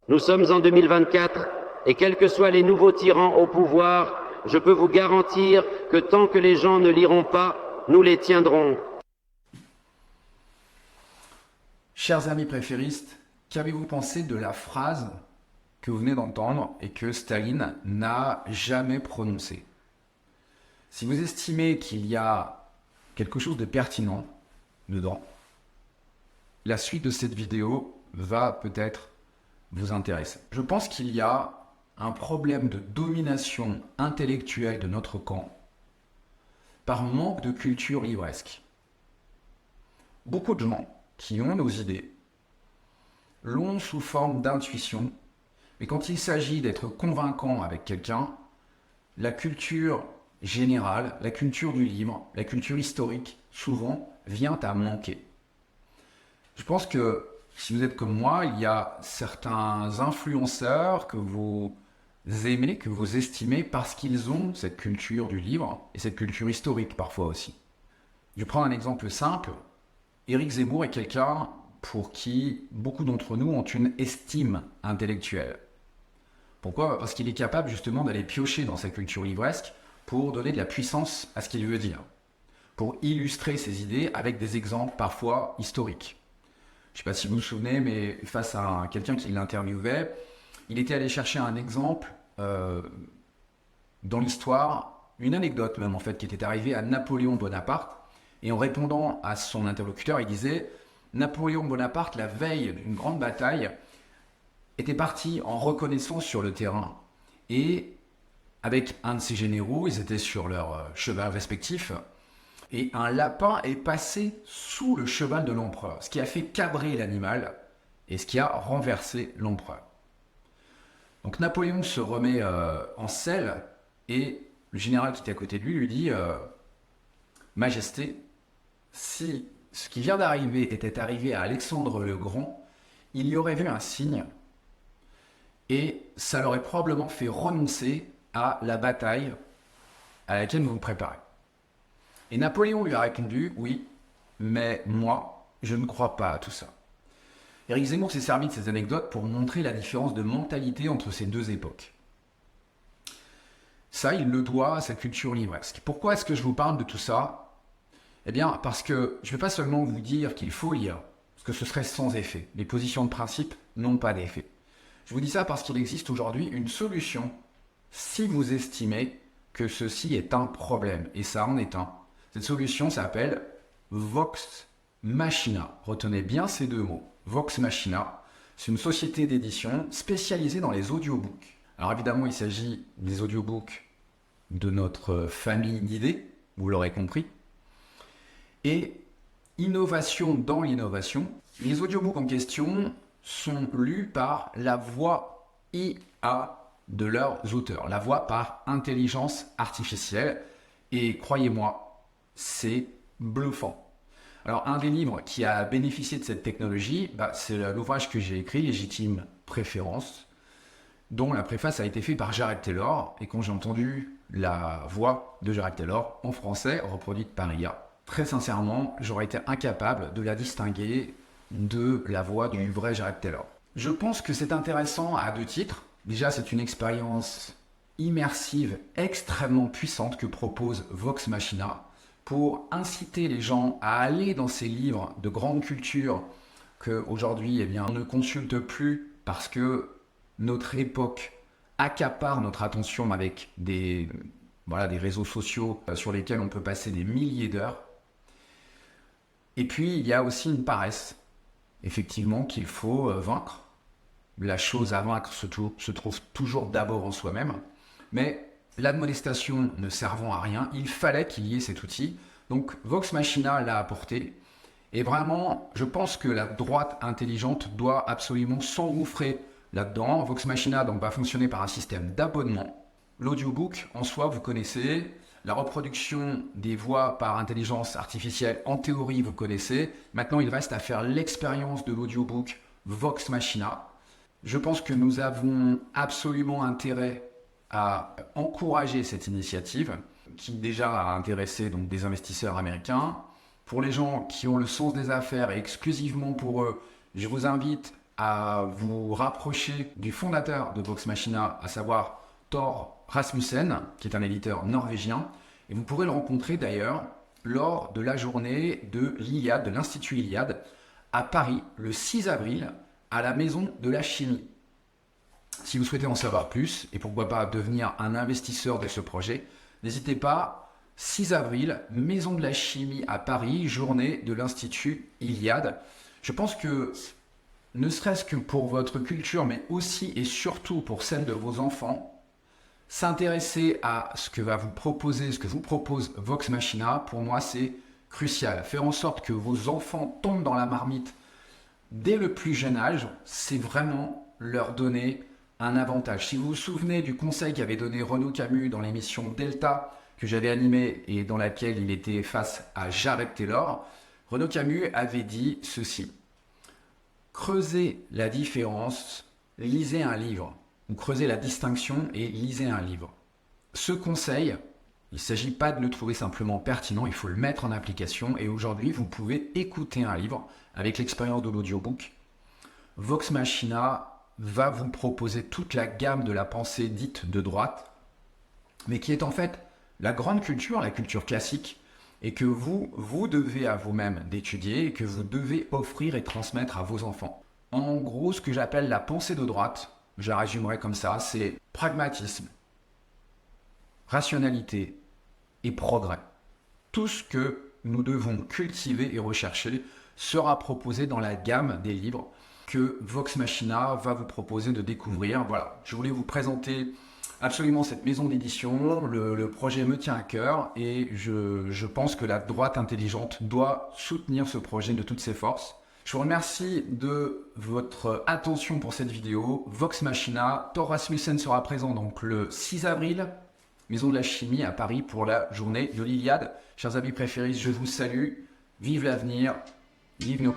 Nous sommes en 2024 et quels que soient les nouveaux tyrans au pouvoir, je peux vous garantir que tant que les gens ne liront pas, nous les tiendrons. Chers amis préféristes, qu'avez-vous pensé de la phrase que vous venez d'entendre et que Staline n'a jamais prononcée? Si vous estimez qu'il y a quelque chose de pertinent dedans, la suite de cette vidéo va peut-être vous intéresser. Je pense qu'il y a un problème de domination intellectuelle de notre camp par manque de culture livresque. Beaucoup de gens qui ont nos idées l'ont sous forme d'intuition, mais quand il s'agit d'être convaincant avec quelqu'un, la culture générale, la culture du livre, la culture historique, souvent, vient à manquer. Je pense que si vous êtes comme moi, il y a certains influenceurs que vous aimez, que vous estimez parce qu'ils ont cette culture du livre et cette culture historique parfois aussi. Je prends un exemple simple. Éric Zemmour est quelqu'un pour qui beaucoup d'entre nous ont une estime intellectuelle. Pourquoi? Parce qu'il est capable justement d'aller piocher dans sa culture livresque pour donner de la puissance à ce qu'il veut dire, pour illustrer ses idées avec des exemples parfois historiques. Je ne sais pas si vous vous souvenez, mais face à quelqu'un qui l'interviewait, il était allé chercher un exemple dans l'histoire, une anecdote même en fait, qui était arrivée à Napoléon Bonaparte. Et en répondant à son interlocuteur, il disait « Napoléon Bonaparte, la veille d'une grande bataille, était parti en reconnaissance sur le terrain. Et avec un de ses généraux, ils étaient sur leur cheval respectif, et un lapin est passé sous le cheval de l'empereur, ce qui a fait cabrer l'animal et ce qui a renversé l'empereur. Donc Napoléon se remet en selle et le général qui était à côté de lui dit Majesté, si ce qui vient d'arriver était arrivé à Alexandre le Grand, il y aurait vu un signe et ça l'aurait probablement fait renoncer à la bataille à laquelle vous vous préparez. Et Napoléon lui a répondu, oui, mais moi, je ne crois pas à tout ça. Éric Zemmour s'est servi de ces anecdotes pour montrer la différence de mentalité entre ces deux époques. Ça, il le doit à sa culture livresque. Pourquoi est-ce que je vous parle de tout ça? Eh bien, parce que je ne vais pas seulement vous dire qu'il faut lire, parce que ce serait sans effet. Les positions de principe n'ont pas d'effet. Je vous dis ça parce qu'il existe aujourd'hui une solution si vous estimez que ceci est un problème, et ça en est un. Cette solution s'appelle Vox Machina. Retenez bien ces deux mots. Vox Machina, c'est une société d'édition spécialisée dans les audiobooks. Alors évidemment, il s'agit des audiobooks de notre famille d'idées, vous l'aurez compris. Et innovation dans l'innovation, les audiobooks en question sont lus par la voix IA de leurs auteurs, la voix par intelligence artificielle. Et croyez-moi, c'est bluffant. Alors, un des livres qui a bénéficié de cette technologie, c'est l'ouvrage que j'ai écrit, Légitime Préférence, dont la préface a été faite par Jared Taylor. Et quand j'ai entendu la voix de Jared Taylor en français, reproduite par IA, très sincèrement, j'aurais été incapable de la distinguer de la voix du vrai Jared Taylor. Je pense que c'est intéressant à deux titres. Déjà, c'est une expérience immersive extrêmement puissante que propose Vox Machina pour inciter les gens à aller dans ces livres de grande culture qu'aujourd'hui, on ne consulte plus parce que notre époque accapare notre attention avec des réseaux sociaux sur lesquels on peut passer des milliers d'heures. Et puis, il y a aussi une paresse, effectivement, qu'il faut vaincre. La chose à vaincre se trouve toujours d'abord en soi-même. Mais l'admonestation ne servant à rien, il fallait qu'il y ait cet outil. Donc Vox Machina l'a apporté. Et vraiment, je pense que la droite intelligente doit absolument s'engouffrer là-dedans. Vox Machina donc, va fonctionner par un système d'abonnement. L'audiobook, en soi, vous connaissez. La reproduction des voix par intelligence artificielle, en théorie, vous connaissez. Maintenant, il reste à faire l'expérience de l'audiobook Vox Machina. Je pense que nous avons absolument intérêt à encourager cette initiative qui déjà a intéressé donc, des investisseurs américains. Pour les gens qui ont le sens des affaires et exclusivement pour eux, je vous invite à vous rapprocher du fondateur de Vox Machina, à savoir Thor Rasmussen, qui est un éditeur norvégien. Et vous pourrez le rencontrer d'ailleurs lors de la journée de l'Iliade, de l'Institut Iliade, à Paris, le 6 avril, à la Maison de la Chimie. Si vous souhaitez en savoir plus, et pourquoi pas devenir un investisseur de ce projet, n'hésitez pas, 6 avril, Maison de la Chimie à Paris, journée de l'Institut Iliade. Je pense que, ne serait-ce que pour votre culture, mais aussi et surtout pour celle de vos enfants, s'intéresser à ce que va vous proposer, ce que vous propose Vox Machina, pour moi c'est crucial. Faire en sorte que vos enfants tombent dans la marmite dès le plus jeune âge, c'est vraiment leur donner un avantage. Si vous vous souvenez du conseil qu'avait donné Renaud Camus dans l'émission Delta, que j'avais animée et dans laquelle il était face à Jared Taylor, Renaud Camus avait dit ceci: creusez la différence, lisez un livre. Ou creusez la distinction et lisez un livre. Ce conseil, il ne s'agit pas de le trouver simplement pertinent, il faut le mettre en application. Et aujourd'hui, vous pouvez écouter un livre avec l'expérience de l'audiobook. Vox Machina va vous proposer toute la gamme de la pensée dite de droite, mais qui est en fait la grande culture, la culture classique, et que vous devez à vous-même d'étudier et que vous devez offrir et transmettre à vos enfants. En gros, ce que j'appelle la pensée de droite, je la résumerai comme ça, c'est pragmatisme, rationalité et progrès. Tout ce que nous devons cultiver et rechercher sera proposé dans la gamme des livres que Vox Machina va vous proposer de découvrir. Voilà, je voulais vous présenter absolument cette maison d'édition. Le projet me tient à cœur et je pense que la droite intelligente doit soutenir ce projet de toutes ses forces. Je vous remercie de votre attention pour cette vidéo. Vox Machina, Thor Rasmussen sera présent donc le 6 avril, Maison de la Chimie à Paris pour la journée de l'Iliade. Chers amis préférés, je vous salue. Vive l'avenir, vive nos...